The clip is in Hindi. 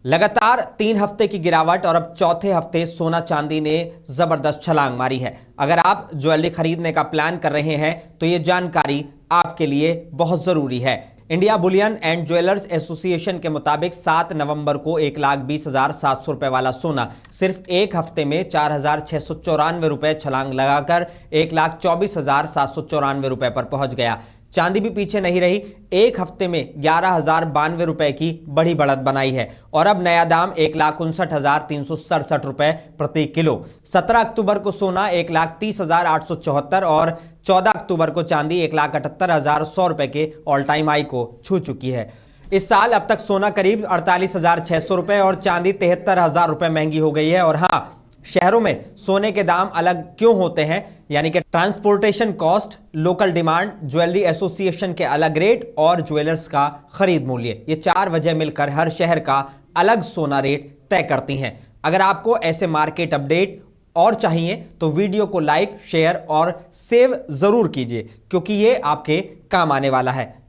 लगातार 3 हफ्ते की गिरावट और अब चौथे हफ्ते सोना चांदी ने जबरदस्त छलांग मारी है। अगर आप ज्वेलरी खरीदने का प्लान कर रहे हैं तो ये जानकारी आपके लिए बहुत जरूरी है। India Boolean and jewellers association के मुताबिक 7 नवंबर को 1,20,700 रुपए वाला सोना सिर्फ एक हफ्ते में 4,694 रुपए छलांग लगाकर 1,24,794 रुपए पर पहुंच गया। चांदी भी पीछे नहीं रही, एक हफ्ते में 11,092 रुपए की बड़ी बढ़त बनाई है और अब नया दाम 1,59,367 रुपए प्रति किलो। 17 अक्टूबर को सोना 1,30,874 और 14 अक्टूबर को चांदी 1,78,100 रुपए के ऑल टाइम हाई को छू चुकी है। इस साल अब तक सोना करीब 48,600 रुपए और चांदी 73,000 रुपए महंगी हो गई है। और हाँ, शहरों में सोने के दाम अलग क्यों होते हैं, यानी कि transportation cost, local demand, jewellery association के अलग रेट और ज्वेलर्स का खरीद मूल्य, ये 4 वजह मिलकर हर शहर का अलग सोना रेट तय करती हैं। अगर आपको ऐसे मार्केट अपडेट और चाहिए तो वीडियो को लाइक, शेयर और सेव जरूर कीजिए, क्योंकि ये आपके काम आने वाला है।